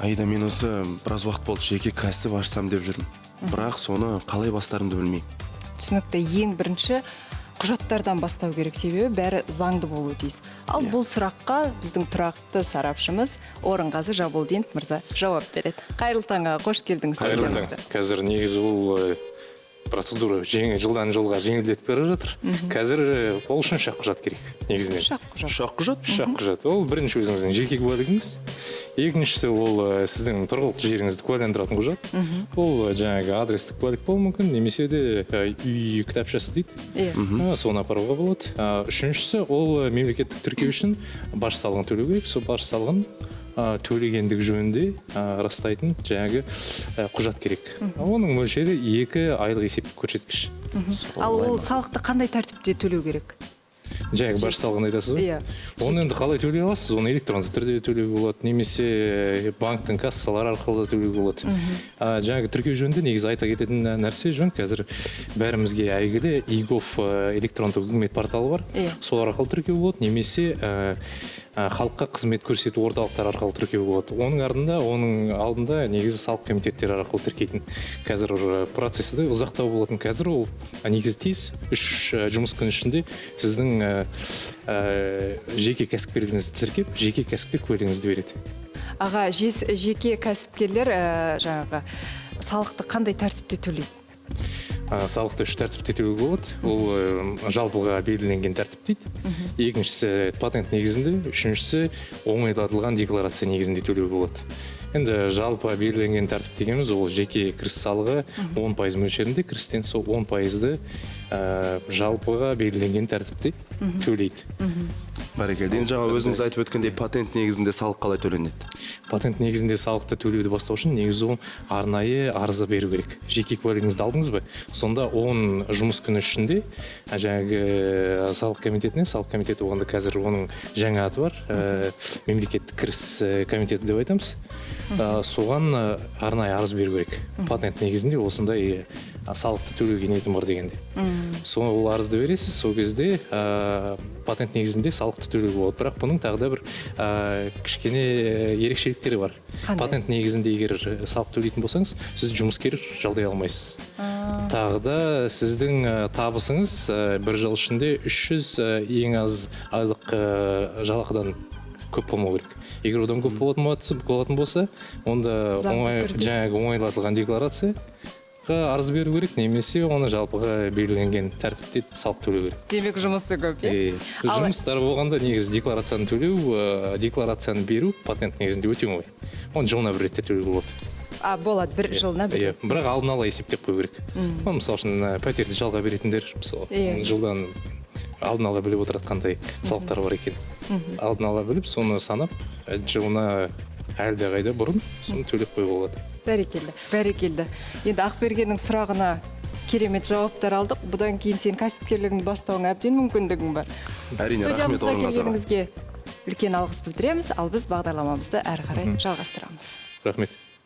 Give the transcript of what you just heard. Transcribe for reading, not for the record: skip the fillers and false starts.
Айда, мен осы біраз уақыт болды жеке кәсіп ашсам деп жүрмін. Бірақ соны қалай бастарымды білмеймін. Түсінікті, ең бірінші құжаттардан бастау керек, себебі бәрі заңды болуы тиіс. Ал бұл сұраққа біздің тұрақты сарапшымыз Орынғазы Жабылдинов мырза жауап береді. Қайырлы таңға, қош келдіңіз. Қайырлы таң. Қазір негізі бұл процедура жылдан жылға жеңілдетіп бара жатыр. Қазір ол үшін шақ құжат керек, негізінен. Шақ құжат? Шақ құжат. Ол бірінші өзіңіздің жеке куәлігіңіз. Екіншісі ол сіздің тұрғылықты жеріңізді куәландыратын құжат. Ол жаңағы адрестік куәлік болуы мүмкін, немесе де үй кітапшасы дейді. Соны апаруға болады. Үшіншісі ол мемлекеттік тіркеу үшін баж салығын төлеу керек. Сол баж салығын төлегендік жөнінде растайтын жаңағы құжат керек. Оның мөлшері 2 айлық есептік көрсеткіш. Ал ол салықты қандай тәртіпте төлеу керек? Жаңағы баж салығын айтасыз ба? Оны енді қалай төлей аласыз? Оны электронды түрде төлеуге болады, немесе банктың кассалары арқылы да төлеуге болады. Жаңағы тіркеу жөнінде негізі айта кететін нәрсе жөн. Қазір бәрімізге әйгілі e-gov электрондық үкімет порталы бар. Сол арқылы тіркеу болады, немесе халыққа қызмет көрсету орталықтар арқылы тіркеу болады. Оның алдында негізі салық комитеттері арқылы тіркейтін. Қазір процесі де ұзақтау болатын. Қазір ол негізі тиіс 3 жұмыс күн ішінде сіздің жеке кәсіпкерлігіңізді тіркеп, жеке кәсіпкер куәлігіңізді береді. Аға, жеке кәсіпкерлер жаңағы салықты қандай тәртіпте төлейді? Салықты 3 тәртіпте төлеуге болады. Ол жалпыға белгіленген тәртіп дейді. Екіншісі патент негізінде, үшіншісі оңайлатылған декларация негізінде төлеуге болады. Енді жалпы белгіленген тәртіп дегеніміз ол жеке кіріс салығы 10% мөлшерінде кірістен сол 10%-ды жалпыға белгіленген тәртіпте төлейді. Бәрекелді. Енді жаңа өзіңіз айтып өткендей патент негізінде салық қалай төленеді? Патент негізінде салықты төлеуді бастау үшін негізі ол арнайы арызы беру керек. Жеке куәлігіңізді алдыңыз ба? Сонда 10 жұмыс күні ішінде жаңағы салық комитетіне, салық комитеті оғанда қазір оның жаңа аты бар, мемлекеттік кіріс комитеті деп айтамыз. Соған арнайы арыз беру керек. Патент негізінде осындай салықты төлеуге ниетім бар дегенде. Сол арызды бересіз, сол кезде патент негізінде салықты төлеуге болады. Бірақ бұның тағы да бір кішкене ерекшеліктері бар. Патент негізінде егер салық төлейтін болсаңыз, сіз жұмыскер жалдай алмайсыз. Тағы да сіздің табысыңыз бір жыл ішінде 300 ең аз айлық жалақыдан көп болмау керек. Егер одан көп болатын болса, онда жаңағы оңайлатылған декларация арыз беру керек, немесе оны жалпыға белгіленген тәртіпте салық төлеу керек. Демек жұмысы көп, жұмыстар болғанда негізі декларацияны төлеу, декларацияны беру патент негізінде өте оңай. Оны жылына бір ретте төлеуге болады. Болады, бір жылына бір. Бірақ алдын ала есептеп қою керек. Мысалы үшін пәтерді жалға беретіндер, жылдан алдын ала біліп отырады қандай салықтар бар екен. Алдын ала біліп, соны санап, жылына әлде қайда бұрын соны төлеп қою болады. Бәрекелді. Енді Ақбергеннің сұрағына керемет жауаптар алдық. Бұдан кейін сен кәсіпкерлігіңді бастауың әбден мүмкіндігің бар. Әрине, рахмет Орынғазыға. Студиямызға келгеніңізге үлкен алғыс білдіреміз, ал біз бағдарламамызды әрі қарай жалғастырамыз. Рахмет.